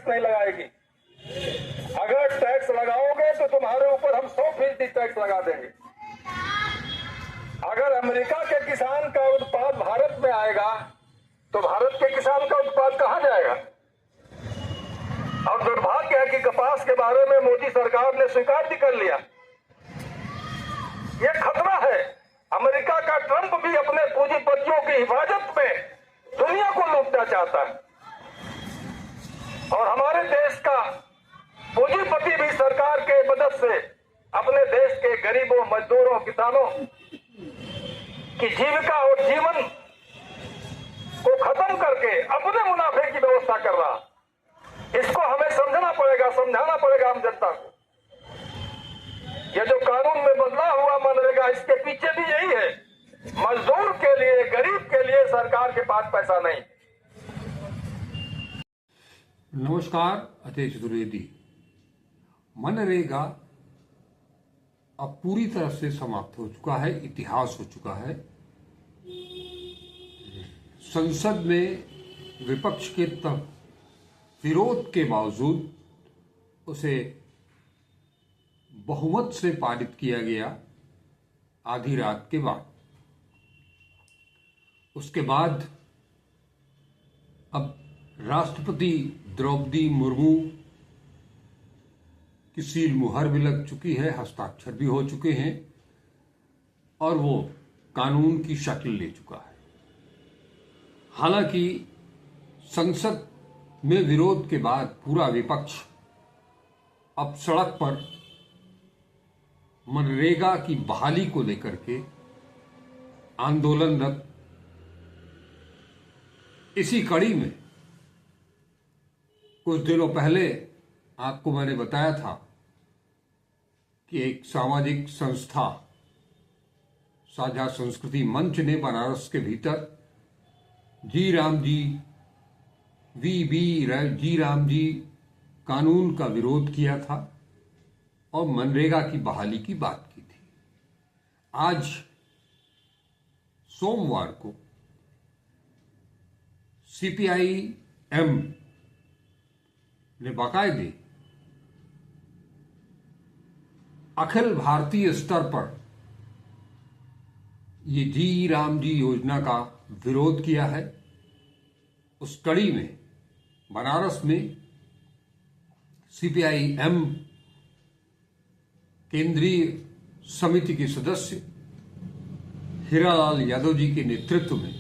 Tax नहीं लगाएगी। अगर टैक्स लगाओगे तो तुम्हारे ऊपर हम 100% टैक्स लगा देंगे। अगर अमेरिका के किसान का उत्पाद भारत में आएगा तो भारत के किसान का उत्पाद कहां जाएगा? और दुर्भाग्य है कि कपास के बारे में मोदी सरकार ने स्वीकार भी कर लिया। यह खतरा है। अमेरिका का ट्रंप भी अपने पूंजीपतियों की हिफाजत में दुनिया को लूटना चाहता है और हमारे देश का पूंजीपति भी सरकार के मदद से अपने देश के गरीबों, मजदूरों, किसानों की जीविका और जीवन को खत्म करके अपने मुनाफे की व्यवस्था कर रहा। इसको हमें समझना पड़ेगा, समझाना पड़ेगा आम जनता को। ये जो कानून में बदलाव हुआ मनरेगा, इसके पीछे भी यही है। मजदूर के लिए, गरीब के लिए सरकार के पास पैसा नहीं। नमस्कार, अजय चतुर्वेदी। मनरेगा अब पूरी तरह से समाप्त हो चुका है, इतिहास हो चुका है। संसद में विपक्ष के तक विरोध के बावजूद उसे बहुमत से पारित किया गया आधी रात के बाद। उसके बाद अब राष्ट्रपति द्रौपदी मुर्मू की सील मुहर भी लग चुकी है, हस्ताक्षर भी हो चुके हैं और वो कानून की शक्ल ले चुका है। हालांकि संसद में विरोध के बाद पूरा विपक्ष अब सड़क पर मनरेगा की बहाली को लेकर के आंदोलनरत। इसी कड़ी में कुछ दिनों पहले आपको मैंने बताया था कि एक सामाजिक संस्था साझा संस्कृति मंच ने बनारस के भीतर जी राम जी कानून का विरोध किया था और मनरेगा की बहाली की बात की थी। आज सोमवार को CPI-M ने बाकायदे अखिल भारतीय स्तर पर ये जी राम जी योजना का विरोध किया है। उस कड़ी में बनारस में CPI-M केंद्रीय समिति के सदस्य हीरालाल यादव जी के नेतृत्व में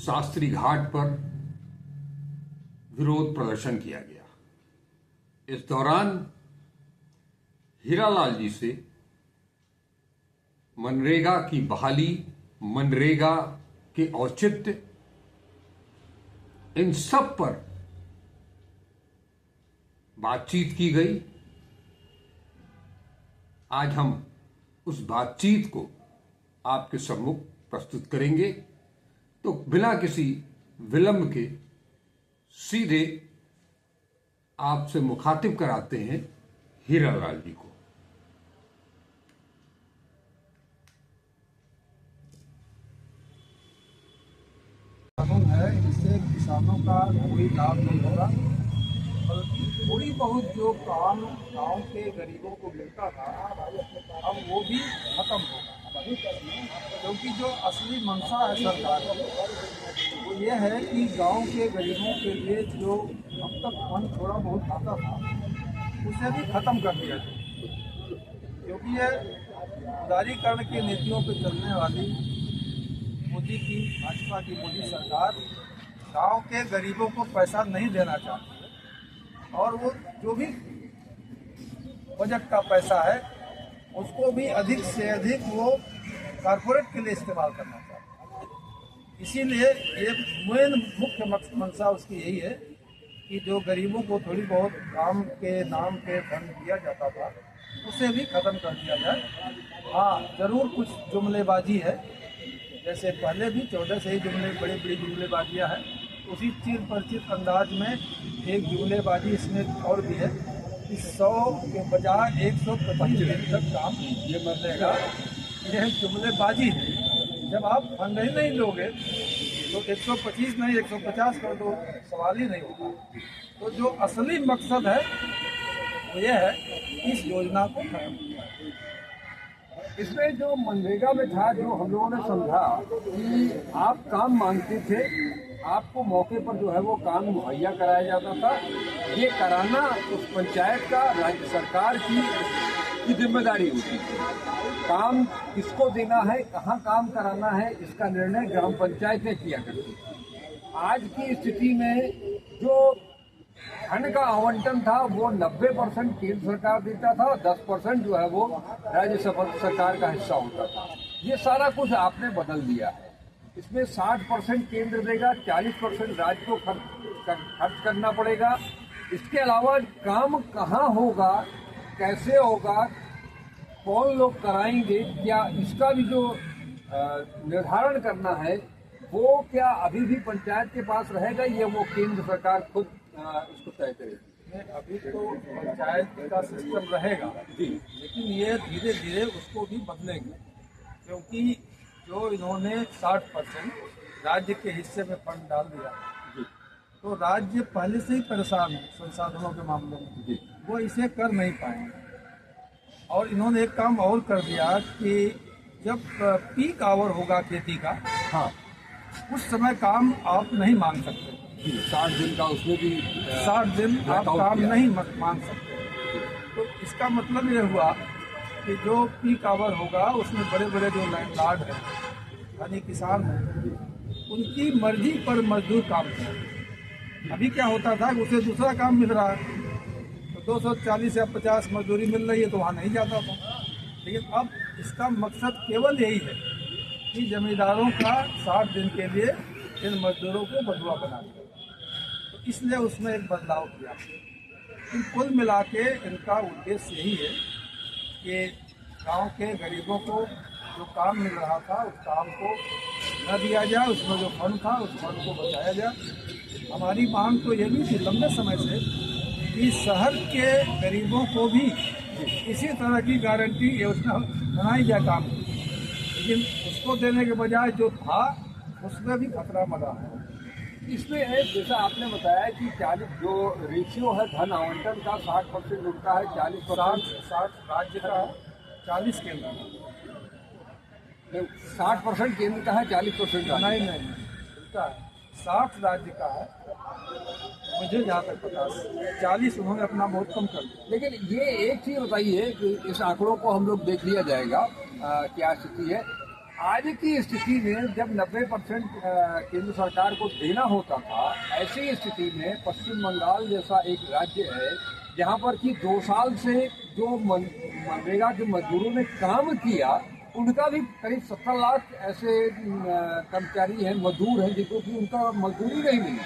शास्त्री घाट पर विरोध प्रदर्शन किया गया। इस दौरान हीरालाल जी से मनरेगा की बहाली, मनरेगा के औचित्य, इन सब पर बातचीत की गई। आज हम उस बातचीत को आपके सम्मुख प्रस्तुत करेंगे। तो बिना किसी विलंब के सीधे आपसे मुखातिब कराते हैं हीरालाल जी को। कानून है, इससे किसानों का कोई लाभ नहीं होगा और थोड़ी बहुत जो काम गांव के गरीबों को मिलता था अब वो भी खत्म होगा। क्योंकि जो असली मंशा है सरकार की वो ये है कि गांव के गरीबों के लिए जो अब तक फंड थोड़ा बहुत आता था उसे भी खत्म कर दिया जाए। क्योंकि ये उदारीकरण की नीतियों पर चलने वाली मोदी की, भाजपा की मोदी सरकार गांव के गरीबों को पैसा नहीं देना चाहती और वो जो भी बजट का पैसा है उसको भी अधिक से अधिक वो कारपोरेट के लिए इस्तेमाल करना चाहती है। इसीलिए एक मुख्य मंशा उसकी यही है कि जो गरीबों को थोड़ी बहुत काम के नाम पे फंड दिया जाता था उसे भी ख़त्म कर दिया जाए। हाँ, ज़रूर कुछ जुमलेबाजी है, जैसे पहले भी 14 से ही बड़ी बड़ी जुमलेबाजियाँ हैं। उसी चिर परिचित अंदाज में एक जुमलेबाजी इसमें और भी है कि 100 के बजाय 125 दिन तक काम ये बदलेगा। यह जुमलेबाजी है जब आप फंड ही नहीं लोगे तो 125 नहीं 150 कर दो, सवाल ही नहीं होता। तो जो असली मकसद है वो ये है कि इस योजना को खत्म किया। इसमें जो मनरेगा में था, जो हम लोगों ने समझा कि आप काम मांगते थे, आपको मौके पर जो है वो काम मुहैया कराया जाता था। ये कराना उस पंचायत का, राज्य सरकार की जिम्मेदारी होती थी। काम किसको देना है, कहाँ काम कराना है, इसका निर्णय ग्राम पंचायतें किया करती थी। आज की स्थिति में जो धन का आवंटन था वो 90% केंद्र सरकार देता था, 10% जो है वो राज्य सरकार का हिस्सा होता था। ये सारा कुछ आपने बदल दिया है। इसमें 60% केंद्र देगा, 40% राज्य को खर्च करना पड़ेगा। इसके अलावा काम कहाँ होगा, कैसे होगा, कौन लोग कराएंगे, क्या इसका भी जो निर्धारण करना है वो क्या अभी भी पंचायत के पास रहेगा, ये वो केंद्र सरकार खुद इसको तय करेगी। अभी तो पंचायत का सिस्टम रहेगा जी, लेकिन ये धीरे धीरे उसको भी बदलेंगे, क्योंकि जो इन्होंने 60% राज्य के हिस्से में फंड डाल दिया जी, तो राज्य पहले से ही परेशान है संसाधनों के मामले में, जी, वो इसे कर नहीं पाएंगे। और इन्होंने एक काम और कर दिया कि जब पीक आवर होगा खेती का, हाँ, उस समय काम आप नहीं मांग सकते। 60 दिन का उसमें भी 60 दिन आप blackout काम किया। नहीं मांग सकते। तो इसका मतलब ये हुआ कि जो पीक आवर होगा उसमें बड़े बड़े जो लैंडलॉर्ड हैं, यानी किसान हैं, उनकी मर्जी पर मजदूर काम करें। अभी क्या होता था कि उसे दूसरा काम मिल रहा है तो 240 या 50 मजदूरी मिल रही है तो वहाँ नहीं जाता था। लेकिन अब इसका मकसद केवल यही है कि जमींदारों का 60 दिन के लिए इन मजदूरों को बंधुआ बना दिया, तो इसलिए उसमें एक बदलाव किया। लेकिन कुल मिला के इनका उद्देश्य यही है कि गांव के गरीबों को जो काम मिल रहा था उस काम को न दिया जाए, उसमें जो फंड था उस फंड को बचाया जाए। हमारी मांग तो ये भी थी लंबे समय से कि शहर के गरीबों को भी इसी तरह की गारंटी योजना बनाई जाए काम की, लेकिन उसको देने के बजाय जो था उसमें भी खतरा मरा है। इसमें है, जैसा आपने बताया कि 40 जो रेशियो है धन आवंटन का, 60% उनका है, 40% 60 राज्य का है, 40 केंद्र का। 60% केंद्र का है, 40% का नहीं उनका है, 60 राज्य का है, मुझे जहाँ तक पता है 40 उन्होंने अपना बहुत कम कर दिया। लेकिन ये एक चीज बताइए कि इस आंकड़ों को हम लोग देख लिया जाएगा क्या स्थिति है आज की स्थिति में। जब 90% केंद्र सरकार को देना होता था, ऐसी स्थिति में पश्चिम बंगाल जैसा एक राज्य है जहाँ पर कि 2 साल से जो मनरेगा के मजदूरों ने काम किया, उनका भी करीब 70 लाख ऐसे कर्मचारी हैं, मजदूर हैं जिनको कि उनका मजदूरी नहीं मिली।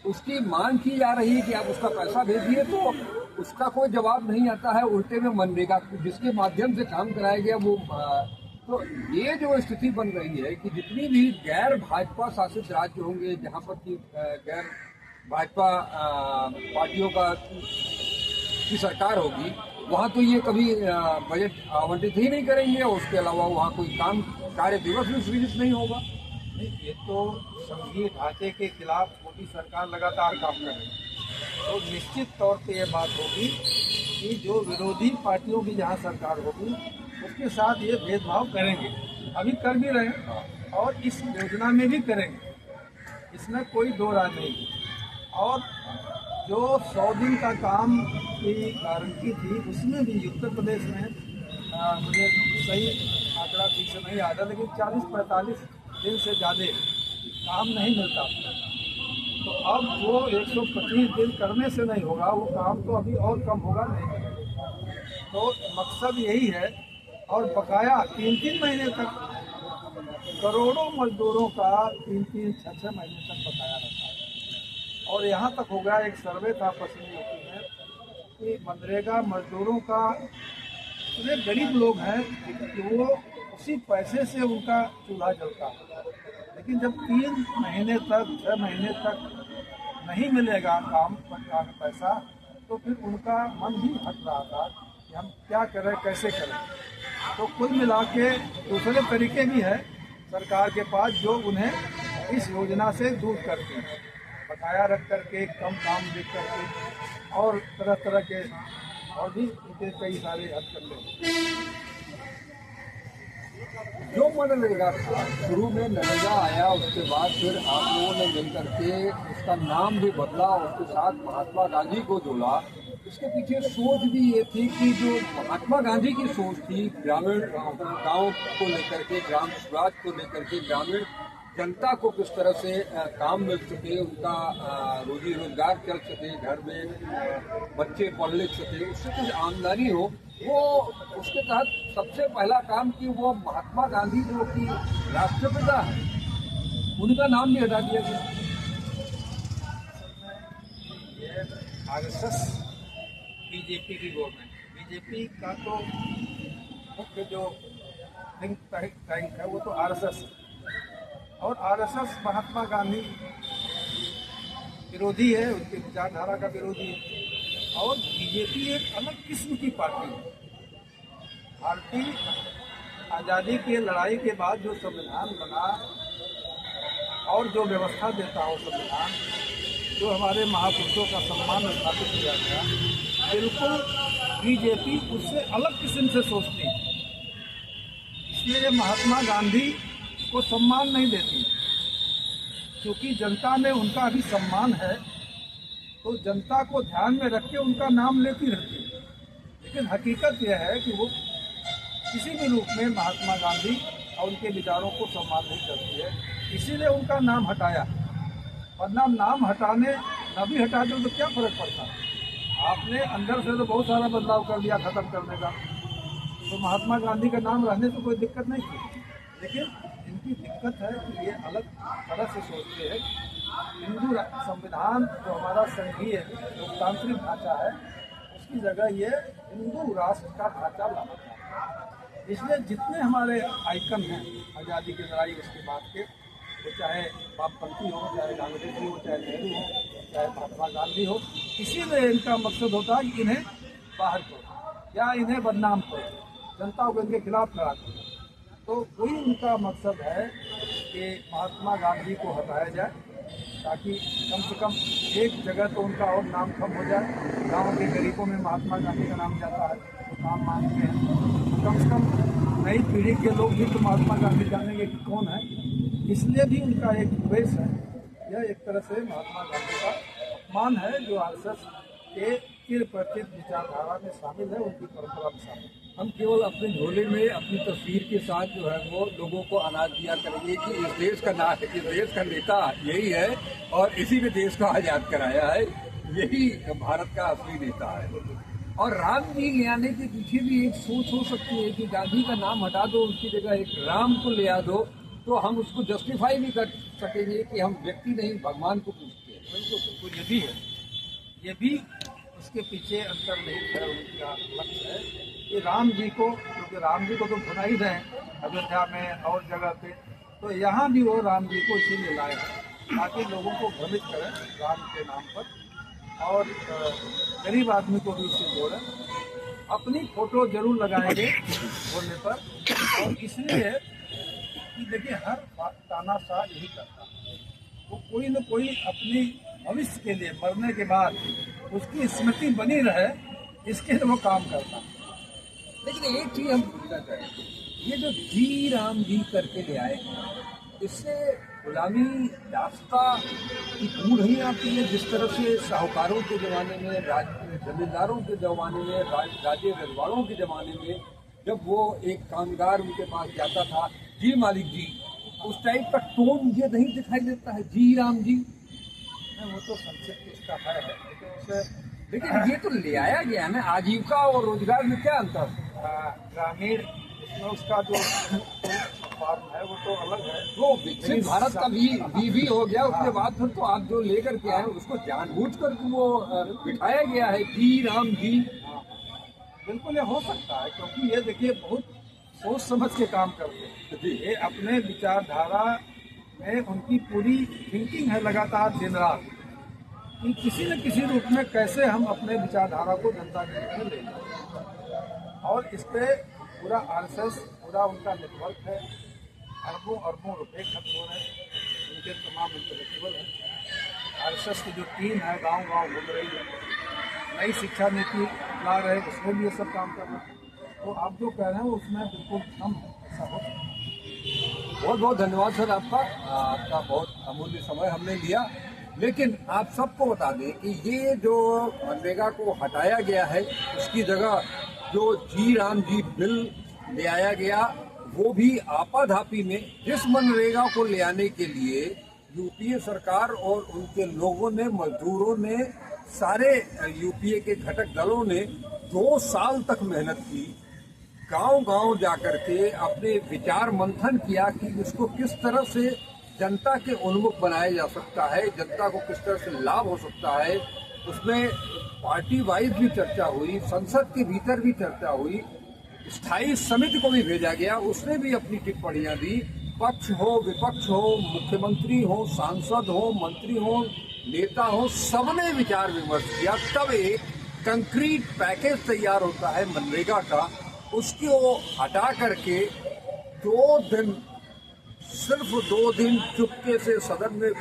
उसकी मांग की जा रही है कि आप उसका पैसा भेजिए, तो उसका कोई जवाब नहीं आता है। उल्टे में मनरेगा जिसके माध्यम से काम कराया गया वो तो ये जो स्थिति बन रही है कि जितनी भी गैर भाजपा शासित राज्य होंगे जहाँ पर कि गैर भाजपा पार्टियों की सरकार होगी, वहाँ तो ये कभी बजट आवंटित ही नहीं करेंगे और उसके अलावा वहाँ कोई कार्य दिवस भी सृजित नहीं होगा। ये तो संघीय ढांचे के खिलाफ मोदी सरकार लगातार काम कर रही है, तो निश्चित तौर पे ये बात होगी कि जो विरोधी पार्टियों की जहाँ सरकार होगी उसके साथ ये भेदभाव करेंगे। अभी कर भी रहे हैं और इस योजना में भी करेंगे, इसमें कोई दो राय नहीं है। और जो 100 दिन का काम की गारंटी थी उसमें भी उत्तर प्रदेश में मुझे सही आंकड़ा ठीक से नहीं आता, लेकिन 40-45 दिन से ज़्यादा काम नहीं मिलता। तो अब वो 125 दिन करने से नहीं होगा, वो काम तो अभी और कम होगा नहीं। तो मकसद यही है। और बकाया 3-3 महीने तक करोड़ों मजदूरों का 3-3-6-6 महीने तक बकाया रहता है। और यहाँ तक हो गया, एक सर्वे था पश्चिमी यूपी में कि मनरेगा मजदूरों का इतने गरीब लोग हैं कि वो उसी पैसे से उनका चूल्हा जलता है, लेकिन जब 3 महीने तक 6 महीने तक नहीं मिलेगा काम का पैसा तो फिर उनका मन भी हट रहा था कि हम क्या करें, कैसे करें। तो कुल मिला के दूसरे तरीके भी है, सरकार के पास जो उन्हें इस योजना से दूर करती है, बकाया रख करके, कम काम देख करके और तरह तरह के और भी उनके कई सारे हथकंडे। जो मनरेगा था शुरू में नरेगा आया, उसके बाद फिर आप लोगों ने मिल करके उसका नाम भी बदला, उसके साथ महात्मा गांधी को जोड़ा। इसके पीछे सोच भी ये थी कि जो महात्मा गांधी की सोच थी ग्रामीण गांव को लेकर के, ग्राम स्वराज को लेकर के, ग्रामीण जनता को किस तरह से काम मिल सके, उनका रोजी रोजगार चल सके, घर में बच्चे पढ़ लिख सके, उससे कुछ आमदनी हो, वो उसके तहत सबसे पहला काम कि वो महात्मा गांधी जो कि राष्ट्रपिता है उनका नाम भी हटा दिया गया। आरएसएस बीजेपी की गवर्नमेंट, बीजेपी का तो मुख्य जो थिंक टैंक है वो तो आरएसएस है, और आरएसएस महात्मा गांधी विरोधी है, उनकी विचारधारा का विरोधी है। और बीजेपी एक अलग किस्म की पार्टी है। भारतीय आज़ादी की लड़ाई के बाद जो संविधान बना और जो व्यवस्था देता हो संविधान, जो हमारे महापुरुषों का सम्मान स्थापित किया गया, बिल्कुल बीजेपी उससे अलग किस्म से सोचती है। इसलिए महात्मा गांधी को सम्मान नहीं देती, क्योंकि जनता में उनका भी सम्मान है, तो जनता को ध्यान में रख के उनका नाम लेती रहती है। लेकिन हकीकत यह है कि वो किसी भी रूप में महात्मा गांधी और उनके विचारों को सम्मान नहीं करती है, इसीलिए उनका नाम हटाया। वरना नाम हटाने न भी हटा दो तो क्या फर्क पड़ता? आपने अंदर से तो बहुत सारा बदलाव कर दिया खत्म करने का, तो महात्मा गांधी का नाम रहने से कोई दिक्कत नहीं थी। लेकिन इनकी दिक्कत है कि ये अलग तरह से सोचते हैं। हिंदू संविधान जो हमारा संघीय लोकतांत्रिक ढांचा है, उसकी जगह ये हिंदू राष्ट्र का ढांचा लाना चाहता है। इसलिए जितने हमारे आइकन हैं आज़ादी की लड़ाई उसके बाद के, वो चाहे वामपंथी हो, चाहे कांग्रेसी हो, चाहे नेहरू हो, चाहे महात्मा गांधी हो, इसीलिए इनका मकसद होता है कि इन्हें बाहर करो या इन्हें बदनाम करो, जनता को इनके खिलाफ खड़ा करो। तो वही उनका मकसद है कि महात्मा गांधी को हटाया जाए, ताकि कम से कम एक जगह तो उनका और नाम कम हो जाए। गाँव के गरीबों में महात्मा गांधी का नाम जाता है, वो काम मांगते हैं, कम से कम नई पीढ़ी के लोग भी तो महात्मा गांधी जानेंगे कि कौन है। इसलिए भी उनका एक द्वेष है। यह एक तरह से महात्मा गांधी का अपमान है, जो आरएसएस के चिर परिचित विचारधारा में शामिल है, उनकी परंपरा में शामिल है। हम केवल अपने झोले में अपनी तस्वीर के साथ जो है वो लोगों को अनाज दिया करेंगे कि इस देश का नेता यही है और इसी ने देश को आजाद कराया है, यही भारत का असली नेता है। और राम जी ले आने के पीछे भी एक सोच हो सकती है कि गांधी का नाम हटा दो, उसकी जगह एक राम को ले आ दो, तो हम उसको जस्टिफाई भी कर सकेंगे कि हम व्यक्ति नहीं भगवान को पूछते हैं। बिल्कुल ये भी है, ये भी उसके पीछे अंतर्निहित है, उनका लक्ष्य है कि राम जी को, क्योंकि राम जी को तो बना ही रहे अयोध्या में और जगह पे, तो यहाँ भी वो राम जी को इसीलिए लाए हैं ताकि लोगों को भ्रमित करें राम के नाम पर, और गरीब आदमी को भी इससे जोड़ें। अपनी फोटो जरूर लगाएंगे बोलने पर, और इसलिए कि देखिए हर तानाशाह यही करता है, वो कोई न कोई अपनी भविष्य के लिए मरने के बाद उसकी स्मृति बनी रहे, इसके लिए वो काम करता है। लेकिन एक चीज हम पूछना चाहेंगे, ये जो जी राम जी करके ले आए हैं, इससे गुलामी दास्ता की दूर नहीं आती है? जिस तरह से साहूकारों के ज़माने में, जमींदारों के ज़माने में, राजे रजवाड़ों के ज़माने में, जब वो एक कामगार उनके पास जाता था, जी मालिक जी, उस टाइप का टोन मुझे नहीं दिखाई देता है, जी राम जी। वो तो संक्षिप्त उसका है, लेकिन ये तो ले आया गया ना, आजीविका और रोजगार में क्या अंतर है? ग्रामीण उसमें उसका जो फॉर्म है वो तो अलग है। वो विकसित भारत का भी हो गया, उसके बाद फिर तो आप जो लेकर के आए उसको जानबूझकर वो बिठाया गया है जी राम जी। बिल्कुल ये हो सकता है, क्योंकि ये देखिए बहुत सोच समझ के काम करते हैं। ये अपने विचारधारा में उनकी पूरी थिंकिंग है लगातार दिन रात, कि किसी न किसी रूप में कैसे हम अपने विचारधारा को जनता के बीच में ले जाएं। और इस पे पूरा आरएसएस, पूरा उनका नेटवर्क है, अरबों अरबों रुपए खर्च हो रहे हैं। उनके तमाम इंटेलेक्चुअल हैं। आरएसएस की जो टीम है गांव-गांव घूम रही है, नई शिक्षा नीति ला रहे हैं, उसमें भी ये सब काम कर रहे हैं। तो आप जो कह रहे हैं उसमें बिल्कुल हम ऐसा हो सकता है। बहुत बहुत धन्यवाद सर आपका। आपका बहुत अमूल्य समय हमने लिया। लेकिन आप सबको बता दें कि ये जो मनरेगा को हटाया गया है, उसकी जगह जो जी राम जी बिल ले आया गया, वो भी आपाधापी में जिस मनरेगा को ले आने के लिए यूपीए सरकार और उनके लोगों ने, मजदूरों ने, सारे यूपीए के घटक दलों ने 2 साल तक मेहनत की, गांव-गांव जाकर के अपने विचार मंथन किया कि इसको किस तरह से जनता के उन्मुख बनाया जा सकता है, जनता को किस तरह से लाभ हो सकता है। उसमें पार्टी वाइज भी चर्चा हुई, संसद के भीतर भी चर्चा हुई, स्थायी समिति को भी भेजा गया, उसने भी अपनी टिप्पणियां दी। पक्ष हो, विपक्ष हो, मुख्यमंत्री हो, सांसद हो, मंत्री हो, नेता हो, सबने विचार विमर्श किया। तब एक कंक्रीट पैकेज तैयार होता है मनरेगा का। उसको हटा करके 2 दिन, सिर्फ 2 दिन चुपके से सदन में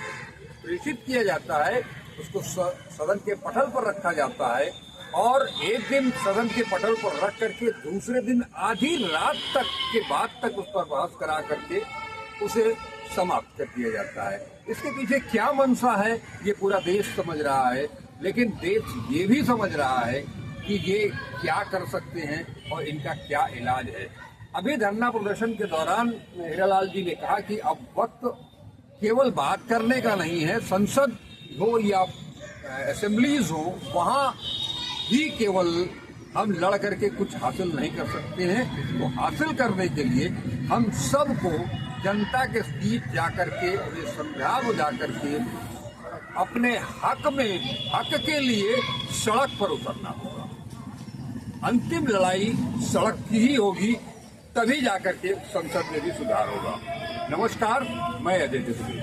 प्रेषित किया जाता है, उसको सदन के पटल पर रखा जाता है और एक दिन सदन के पटल पर रख करके दूसरे दिन आधी रात तक के बाद तक उस पर बहस करा करके उसे समाप्त कर दिया जाता है। इसके पीछे क्या मंशा है ये पूरा देश समझ रहा है, लेकिन देश ये भी समझ रहा है कि ये क्या कर सकते हैं और इनका क्या इलाज है। अभी धरना प्रदर्शन के दौरान हीरालाल जी ने कहा कि अब वक्त केवल बात करने का नहीं है, संसद हो या असेंबलीज हो, वहाँ भी केवल हम लड़ करके कुछ हासिल नहीं कर सकते हैं। तो हासिल करने के लिए हम सबको जनता के बीच जाकर के, उन्हें समझा बुझा करके अपने हक के लिए सड़क पर उतरना होगा। अंतिम लड़ाई सड़क की ही होगी, तभी जाकर के संसद में भी सुधार होगा। नमस्कार, मैं अजय चतुर्वेदी।